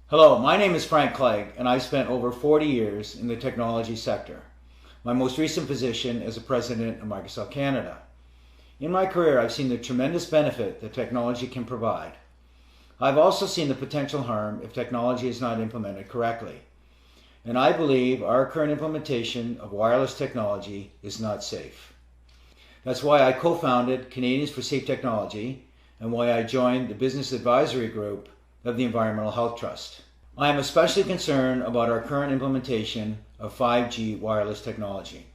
Hello, my name is Frank Clegg, and I've spent over 40 years in the technology sector. My most recent position as a president of Microsoft Canada. In my career, I've seen the tremendous benefit that technology can provide. I've also seen the potential harm if technology is not implemented correctly. And I believe our current implementation of wireless technology is not safe. That's why I co-founded Canadians for Safe Technology and why I joined the business advisory group of the Environmental Health Trust. I am especially concerned about our current implementation of 5G wireless technology.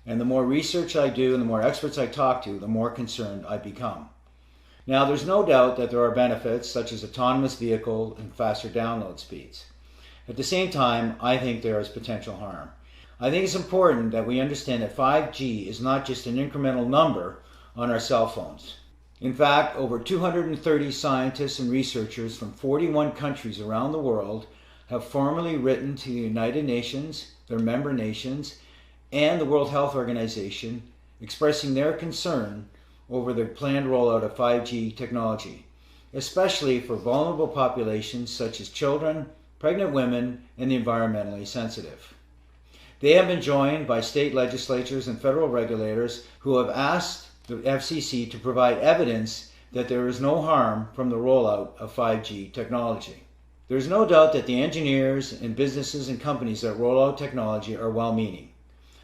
And the more research I do and the more experts I talk to, the more concerned I become. Now, there's no doubt that there are benefits such as autonomous vehicle and faster download speeds. At the same time, I think there is potential harm. I think it's important that we understand that 5G is not just an incremental number on our cell phones. In fact, over 230 scientists and researchers from 41 countries around the world have formally written to the United Nations, their member nations, and the World Health Organization expressing their concern over the planned rollout of 5G technology, especially for vulnerable populations such as children, pregnant women, and the environmentally sensitive. They have been joined by state legislatures and federal regulators who have asked the FCC to provide evidence that there is no harm from the rollout of 5G technology. There is no doubt that the engineers and businesses and companies that roll out technology are well-meaning.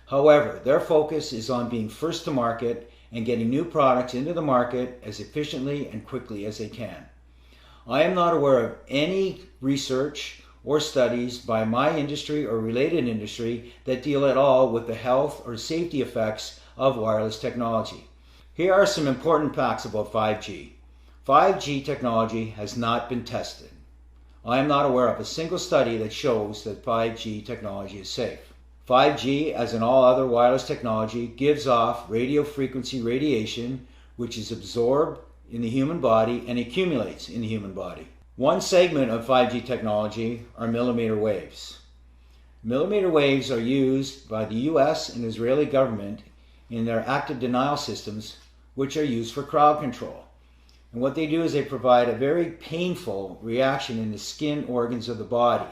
However, their focus is on being first to market and getting new products into the market as efficiently and quickly as they can. I am not aware of any research or studies by my industry or related industry that deal at all with the health or safety effects of wireless technology. Here are some important facts about 5G. 5G technology has not been tested. I am not aware of a single study that shows that 5G technology is safe. 5G, as in all other wireless technology, gives off radio frequency radiation, which is absorbed in the human body and accumulates in the human body. One segment of 5G technology are millimeter waves. Millimeter waves are used by the US and Israeli government in their active denial systems, which are used for crowd control. And what they do is they provide a very painful reaction in the skin organs of the body.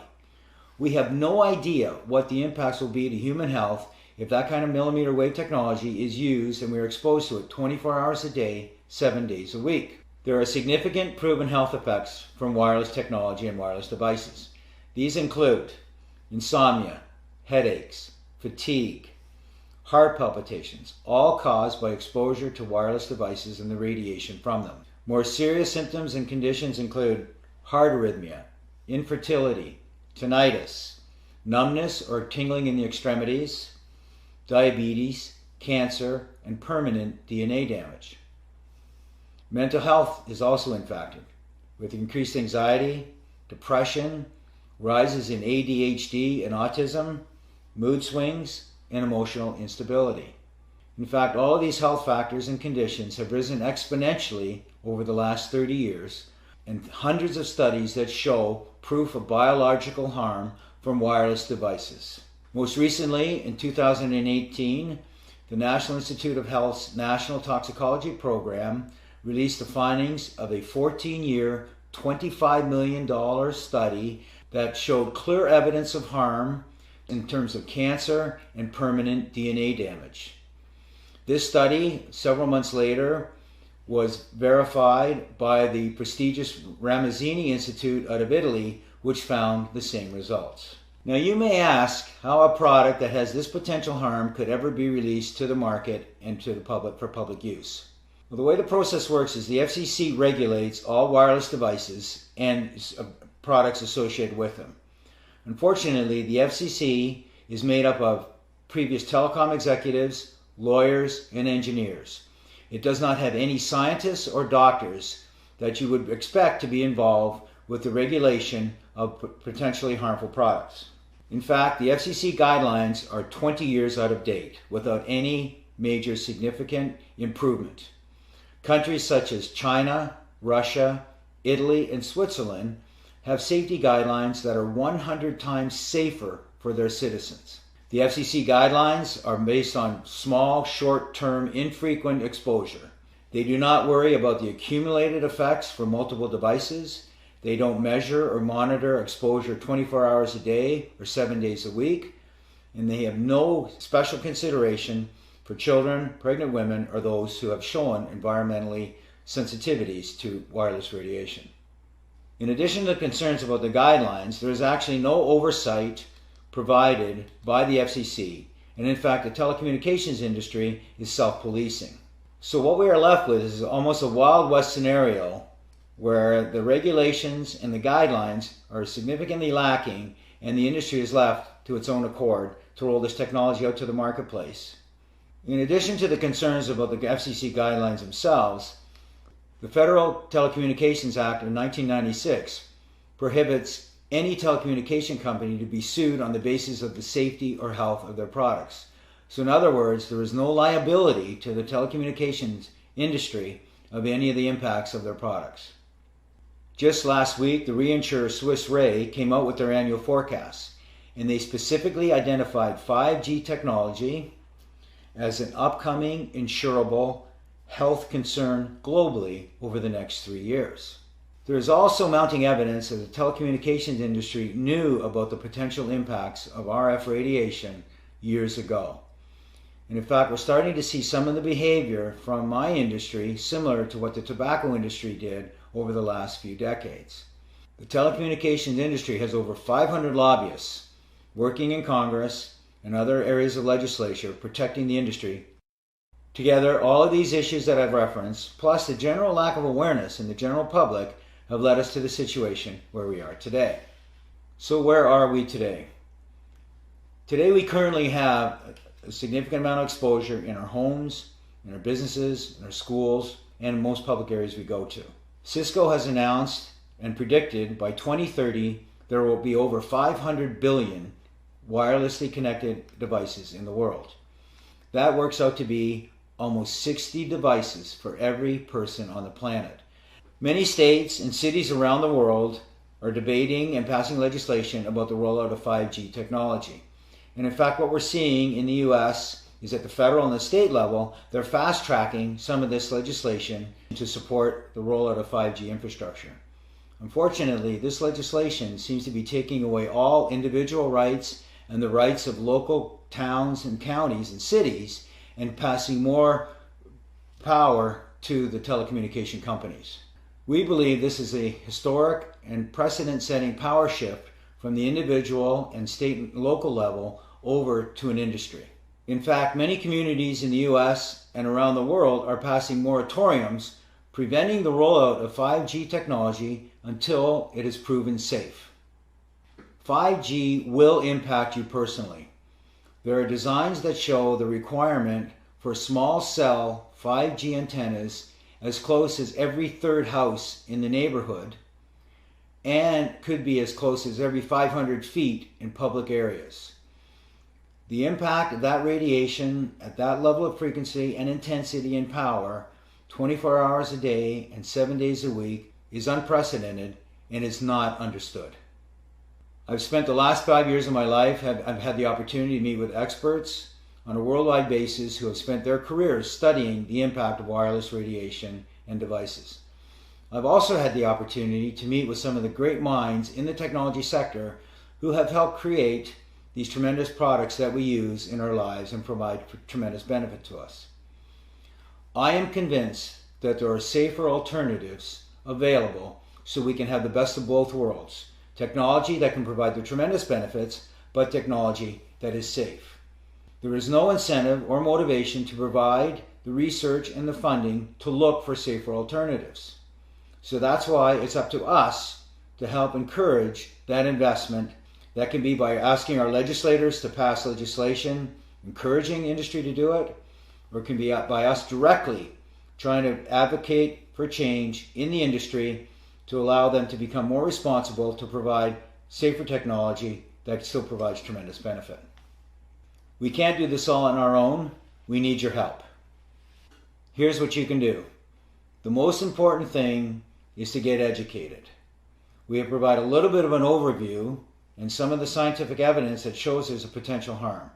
We have no idea what the impacts will be to human health if that kind of millimeter wave technology is used and we are exposed to it 24 hours a day, 7 days a week. There are significant proven health effects from wireless technology and wireless devices. These include insomnia, headaches, fatigue, heart palpitations, all caused by exposure to wireless devices and the radiation from them. More serious symptoms and conditions include heart arrhythmia, infertility, tinnitus, numbness or tingling in the extremities, diabetes, cancer, and permanent DNA damage. Mental health is also impacted, with increased anxiety, depression, rises in ADHD and autism, mood swings, and emotional instability. In fact, all of these health factors and conditions have risen exponentially over the last 30 years, and hundreds of studies that show proof of biological harm from wireless devices. Most recently, in 2018, the National Institute of Health's National Toxicology Program released the findings of a 14-year, $25 million study that showed clear evidence of harm in terms of cancer and permanent DNA damage. This study, several months later, was verified by the prestigious Ramazzini Institute out of Italy, which found the same results. Now you may ask how a product that has this potential harm could ever be released to the market and to the public for public use. Well, the way the process works is the FCC regulates all wireless devices and products associated with them. Unfortunately, the FCC is made up of previous telecom executives, lawyers, and engineers. It does not have any scientists or doctors that you would expect to be involved with the regulation of potentially harmful products. In fact, the FCC guidelines are 20 years out of date without any major significant improvement. Countries such as China, Russia, Italy, and Switzerland have safety guidelines that are 100 times safer for their citizens. The FCC guidelines are based on small, short-term, infrequent exposure. They do not worry about the accumulated effects for multiple devices. They don't measure or monitor exposure 24 hours a day or 7 days a week. And they have no special consideration for children, pregnant women, or those who have shown environmentally sensitivities to wireless radiation. In addition to the concerns about the guidelines, there is actually no oversight provided by the FCC, and in fact the telecommunications industry is self-policing. So what we are left with is almost a Wild West scenario where the regulations and the guidelines are significantly lacking and the industry is left to its own accord to roll this technology out to the marketplace. In addition to the concerns about the FCC guidelines themselves, the Federal Telecommunications Act of 1996 prohibits any telecommunication company to be sued on the basis of the safety or health of their products. So in other words, there is no liability to the telecommunications industry of any of the impacts of their products. Just last week, the reinsurer Swiss Re came out with their annual forecast, and they specifically identified 5G technology as an upcoming insurable health concern globally over the next 3 years. There is also mounting evidence that the telecommunications industry knew about the potential impacts of RF radiation years ago. And in fact, we're starting to see some of the behavior from my industry similar to what the tobacco industry did over the last few decades. The telecommunications industry has over 500 lobbyists working in Congress and other areas of legislature protecting the industry. Together, all of these issues that I've referenced, plus the general lack of awareness in the general public, have led us to the situation where we are today. So where are we today? Today we currently have a significant amount of exposure in our homes, in our businesses, in our schools, and in most public areas we go to. Cisco has announced and predicted by 2030 there will be over 500 billion wirelessly connected devices in the world. That works out to be almost 60 devices for every person on the planet. Many states and cities around the world are debating and passing legislation about the rollout of 5G technology. And in fact, what we're seeing in the US is at the federal and the state level, they're fast-tracking some of this legislation to support the rollout of 5G infrastructure. Unfortunately, this legislation seems to be taking away all individual rights and the rights of local towns and counties and cities and passing more power to the telecommunication companies. We believe this is a historic and precedent-setting power shift from the individual and state and local level over to an industry. In fact, many communities in the US and around the world are passing moratoriums preventing the rollout of 5G technology until it is proven safe. 5G will impact you personally. There are designs that show the requirement for small cell 5G antennas as close as every third house in the neighborhood and could be as close as every 500 feet in public areas. The impact of that radiation at that level of frequency and intensity and power 24 hours a day and 7 days a week is unprecedented and is not understood. I've spent the last 5 years of my life, I've had the opportunity to meet with experts on a worldwide basis who have spent their careers studying the impact of wireless radiation and devices. I've also had the opportunity to meet with some of the great minds in the technology sector who have helped create these tremendous products that we use in our lives and provide tremendous benefit to us. I am convinced that there are safer alternatives available so we can have the best of both worlds. Technology that can provide the tremendous benefits, but technology that is safe. There is no incentive or motivation to provide the research and the funding to look for safer alternatives. So that's why it's up to us to help encourage that investment. That can be by asking our legislators to pass legislation, encouraging the industry to do it, or it can be by us directly trying to advocate for change in the industry to allow them to become more responsible to provide safer technology that still provides tremendous benefit. We can't do this all on our own. We need your help. Here's what you can do. The most important thing is to get educated. We have provided a little bit of an overview and some of the scientific evidence that shows there's a potential harm.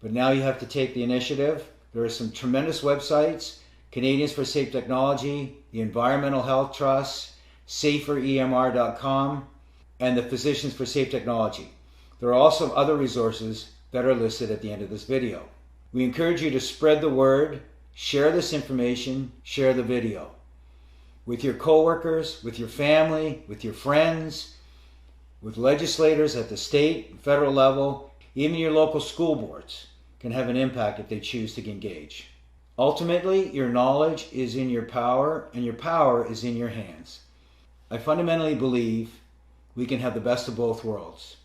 But now you have to take the initiative. There are some tremendous websites, Canadians for Safe Technology, the Environmental Health Trust, saferemr.com, and the Physicians for Safe Technology. There are also other resources that are listed at the end of this video. We encourage you to spread the word, share this information, share the video with your coworkers, with your family, with your friends, with legislators at the state and federal level. Even your local school boards can have an impact if they choose to engage. Ultimately, your knowledge is in your power, and your power is in your hands. I fundamentally believe we can have the best of both worlds.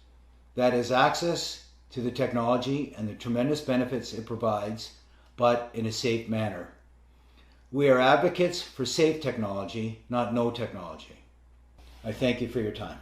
That is access to the technology and the tremendous benefits it provides, but in a safe manner. We are advocates for safe technology, not no technology. I thank you for your time.